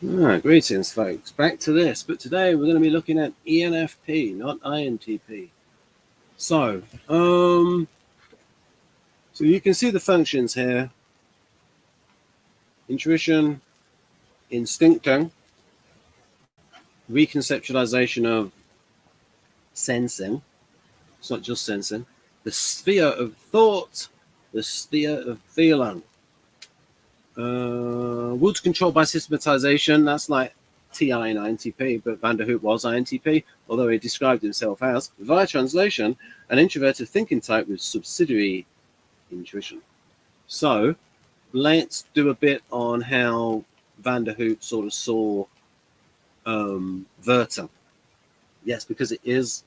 Greetings, folks. Back to this, but today we're going to be looking at ENFP, not INTP. So you can see the functions here: intuition, instincting, reconceptualization of sensing. It's not just sensing. The sphere of thought, the sphere of feeling. Woods controlled by systematization. That's like TI in INTP, but Van der Hoop was INTP, although he described himself as, via translation, an introverted thinking type with subsidiary intuition. So let's do a bit on how Van der Hoop sort of saw Werther. Yes, because it is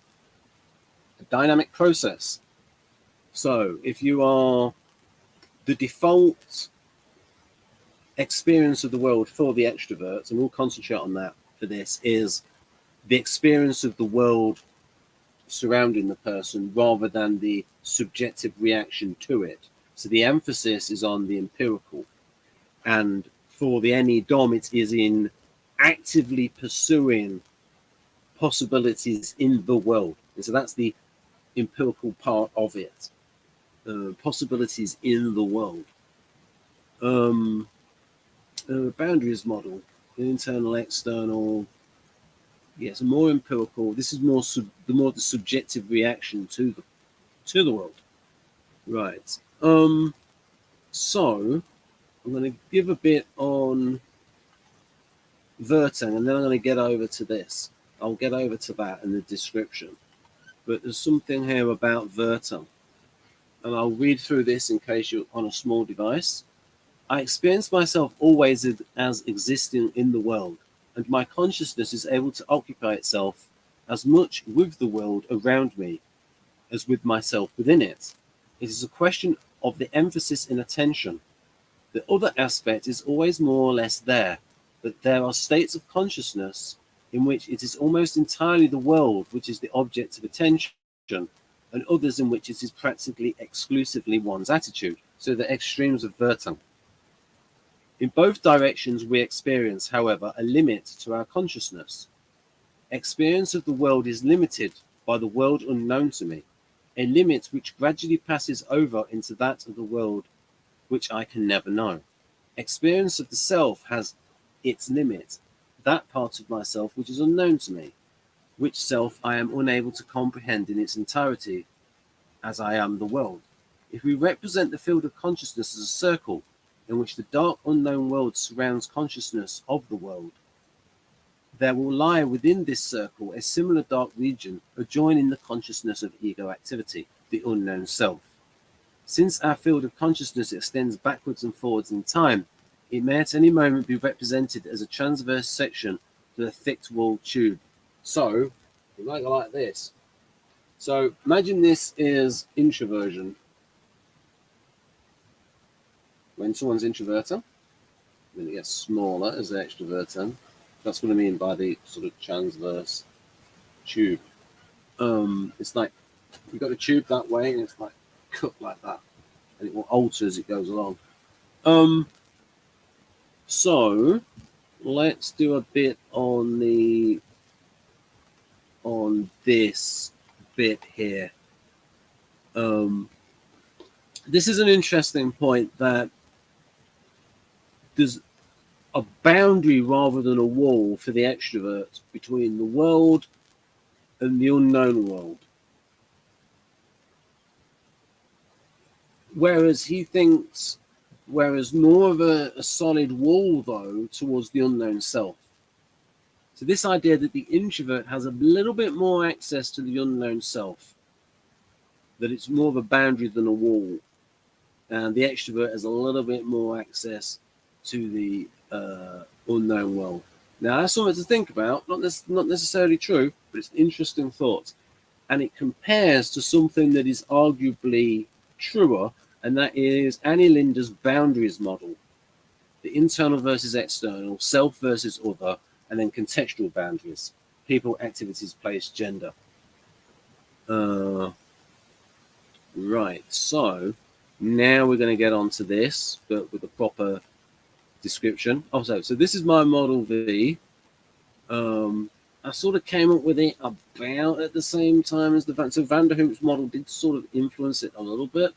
a dynamic process. So if you are the default experience of the world for the extroverts, and we'll concentrate on that for this, is the experience of the world surrounding the person rather than the subjective reaction to it. So the emphasis is on the empirical. And for the NE Dom, it is in actively pursuing possibilities in the world. And so that's the empirical part of it. Possibilities in the world. Boundaries model, internal, external. Yes, more empirical. This is more the subjective reaction to the world. Right. So I'm going to give a bit on Werther, and then I'm going to get over to this. I'll get over to that in the description. But there's something here about Werther, and I'll read through this in case you're on a small device. I experience myself always as existing in the world, and my consciousness is able to occupy itself as much with the world around me as with myself within it. It is a question of the emphasis in attention. The other aspect is always more or less there, but there are states of consciousness in which it is almost entirely the world which is the object of attention, and others in which it is practically exclusively one's attitude. So the extremes of Werther. In both directions we experience, however, a limit to our consciousness. Experience of the world is limited by the world unknown to me, a limit which gradually passes over into that of the world which I can never know. Experience of the self has its limit, that part of myself which is unknown to me, which self I am unable to comprehend in its entirety as I am the world. If we represent the field of consciousness as a circle, in which the dark unknown world surrounds consciousness of the world, there will lie within this circle a similar dark region adjoining the consciousness of ego activity, the unknown self. Since our field of consciousness extends backwards and forwards in time, it may at any moment be represented as a transverse section to a thick-walled tube. So, you might go like this. So, imagine this is introversion. When someone's introverted, then it gets smaller as they're extroverted. That's what I mean by the sort of transverse tube. It's like you've got a tube that way, and it's like cut like that, and it will alter as it goes along. So let's do a bit on this bit here. This is an interesting point, that there's a boundary rather than a wall for the extrovert between the world and the unknown world. Whereas more of a solid wall, though, towards the unknown self. So this idea that the introvert has a little bit more access to the unknown self, that it's more of a boundary than a wall, and the extrovert has a little bit more access to the unknown world. Now, that's something to think about, not necessarily true, but it's an interesting thought. And it compares to something that is arguably truer, and that is Annie Linder's boundaries model. The internal versus external, self versus other, and then contextual boundaries. People, activities, place, gender. Right, so now we're going to get on to this, but with a proper description. Also, so this is my model V. I sort of came up with it about at the same time as so Van der Hoop's model did sort of influence it a little bit.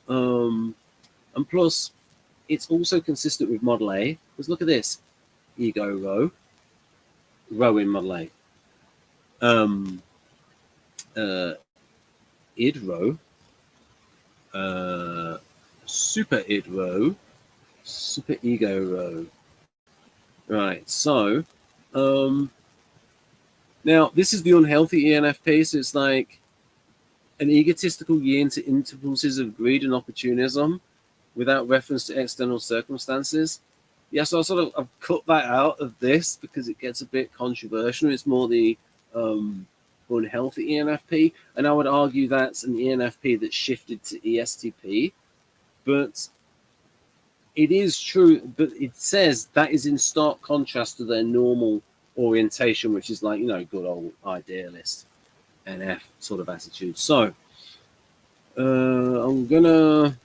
And plus, it's also consistent with Model A. Because look at this. Ego row. Row in Model A. Id row. Super id row. Super ego row. Right, so now this is the unhealthy ENFP, so it's like an egotistical yearn to impulses of greed and opportunism without reference to external circumstances. Yeah, so I've cut that out of this because it gets a bit controversial. It's more the unhealthy ENFP, and I would argue that's an ENFP that shifted to ESTP, but it is true, but it says that is in stark contrast to their normal orientation, which is like, you know, good old idealist NF sort of attitude. So I'm gonna,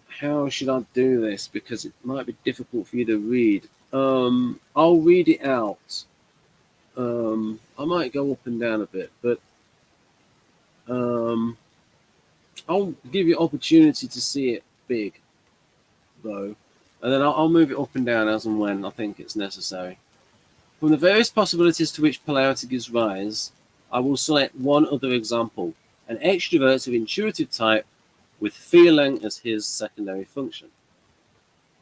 how should I do this? Because it might be difficult for you to read. I'll read it out. I might go up and down a bit, but I'll give you opportunity to see it big, though, and then I'll move it up and down as and when I think it's necessary. From the various possibilities to which polarity gives rise, I will select one other example, an extrovert of intuitive type with feeling as his secondary function.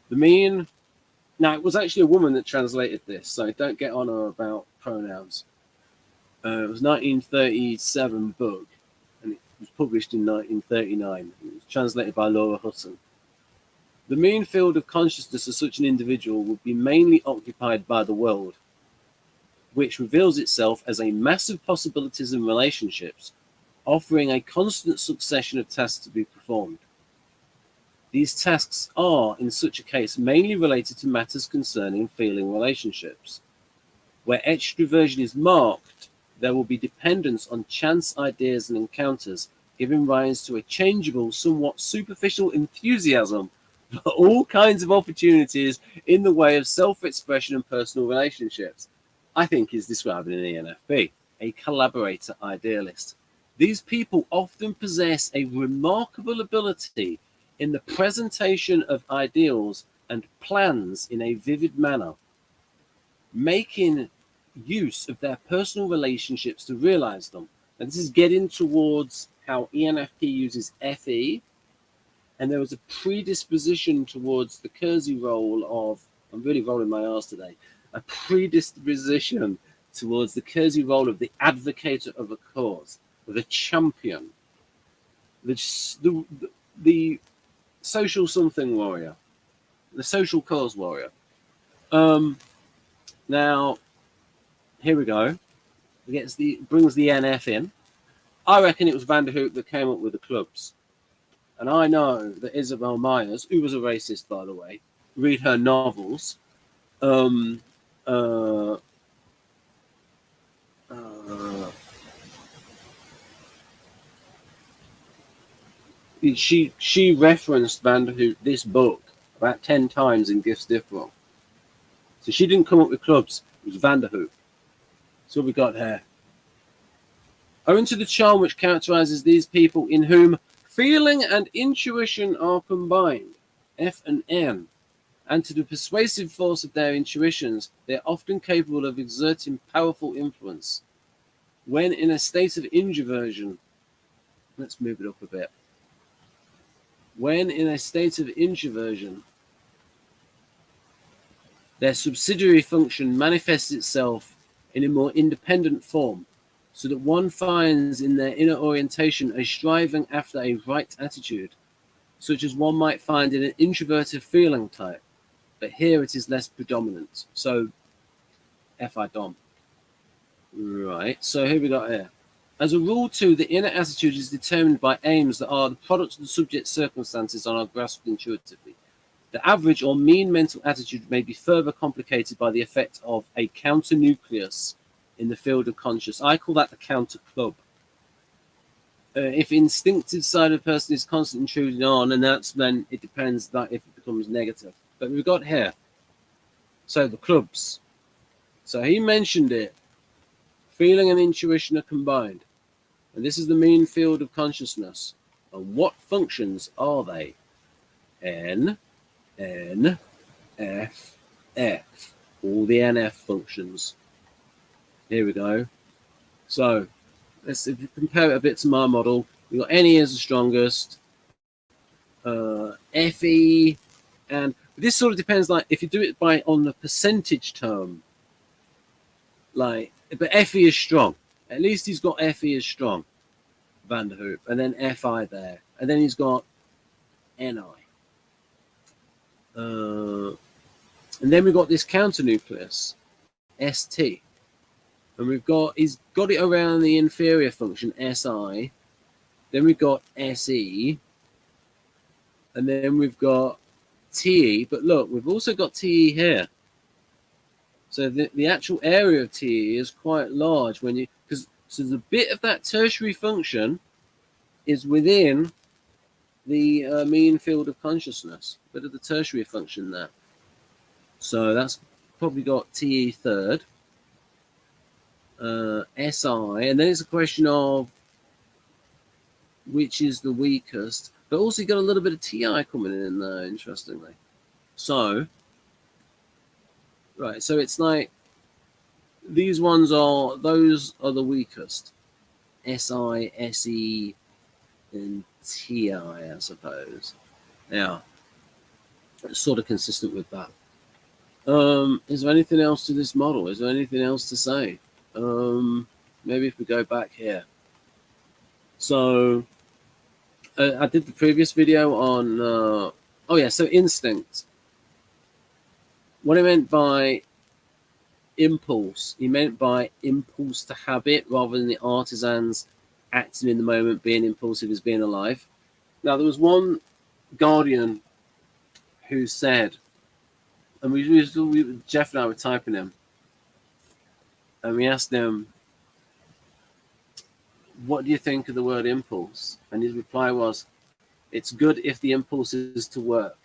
The mean, now it was actually a woman that translated this, so don't get on her about pronouns. It was 1937 book, and it was published in 1939. It was translated by Laura Hutton. The mean field of consciousness of such an individual would be mainly occupied by the world, which reveals itself as a mass of possibilities and relationships, offering a constant succession of tasks to be performed. These tasks are, in such a case, mainly related to matters concerning feeling relationships. Where extroversion is marked, there will be dependence on chance ideas and encounters, giving rise to a changeable, somewhat superficial enthusiasm for all kinds of opportunities in the way of self-expression and personal relationships. I think is describing an ENFP, a collaborator idealist. These people often possess a remarkable ability in the presentation of ideals and plans in a vivid manner, making use of their personal relationships to realize them. And this is getting towards how ENFP uses FE, and there was a predisposition towards the Kersey role of, I'm really rolling my arse today, a predisposition towards the Kersey role of the advocator of a cause, the champion, the social something warrior, the social cause warrior. Now, here we go. It brings the NF in. I reckon it was Van der Hoop that came up with the clubs. And I know that Isabel Myers, who was a racist, by the way, read her novels. She referenced Van der Hoop, this book, about 10 times in Gifts Different. So she didn't come up with clubs, it was Van der Hoop. So we got here. Owing to the charm which characterizes these people in whom feeling and intuition are combined, F and N, and to the persuasive force of their intuitions, they are often capable of exerting powerful influence. When in a state of introversion, let's move it up a bit. When in a state of introversion, their subsidiary function manifests itself in a more independent form, so that one finds in their inner orientation a striving after a right attitude, such as one might find in an introverted feeling type, but here it is less predominant. So, F.I. Dom. Right, so here we got here. As a rule, too, the inner attitude is determined by aims that are the product of the subject's circumstances and are grasped intuitively. The average or mean mental attitude may be further complicated by the effect of a counter nucleus in the field of conscious. I call that the counter club. If instinctive side of the person is constantly intruding on, and that's when it depends that if it becomes negative. But we've got here. So the clubs. So he mentioned it. Feeling and intuition are combined. And this is the mean field of consciousness. And what functions are they? N, F, F. All the NF functions. Here we go. So let's compare it a bit to my model. We've got NE as the strongest. FE, and this sort of depends, like if you do it by on the percentage term, like, but FE is strong. At least he's got FE is strong, Van der Hoop, and then FI there, and then he's got NI. And then we've got this counter nucleus, ST, and he's got it around the inferior function, SI. Then we've got SE, and then we've got TE, but look, we've also got TE here. So the actual area of TE is quite large when you, so the bit of that tertiary function is within the mean field of consciousness, a bit of the tertiary function there. So that's probably got TE third, SI, and then it's a question of which is the weakest, but also you got a little bit of TI coming in there, interestingly. So, right, so it's like those are the weakest. SI, SE, and TI, I suppose. Yeah, it's sort of consistent with that. Is there anything else to this model? Is there anything else to say? Maybe if we go back here. So I did the previous video on, oh yeah, so instinct. What I meant by impulse, he meant by impulse to habit rather than the artisans acting in the moment, being impulsive as being alive. Now, there was one Guardian who said, and Jeff and I were typing him, and we asked him, what do you think of the word impulse? And his reply was, it's good if the impulse is to work.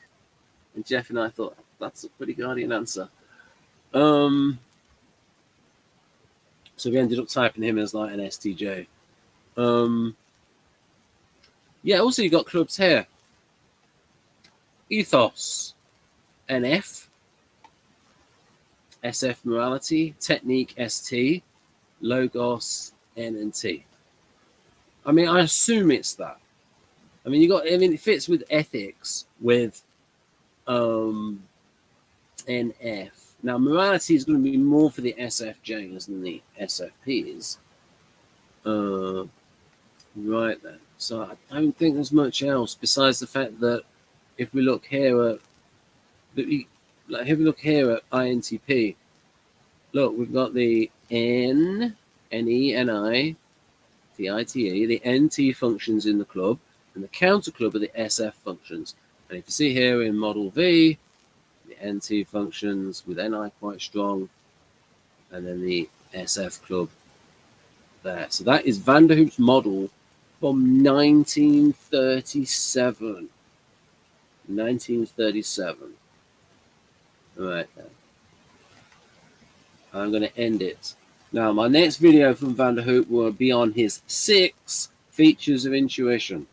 And Jeff and I thought, that's a pretty Guardian answer. So we ended up typing him as like an STJ. Yeah, also you got clubs here. Ethos, NF, SF morality, technique ST, logos N and T. I mean, I assume it's that. I mean, it fits with ethics with NF. Now, morality is going to be more for the SFJs than the SFPs. Right then. So I don't think there's much else besides the fact that if we look here at INTP, look, we've got the N, NE, NI, the ITE, the NT functions in the club, and the counter club are the SF functions. And if you see here in model V, the NT functions with NI quite strong, and then the SF club there. So that is Van der Hoop's model from 1937. 1937. All right then. I'm going to end it. Now, my next video from Van der Hoop will be on his 6 features of intuition.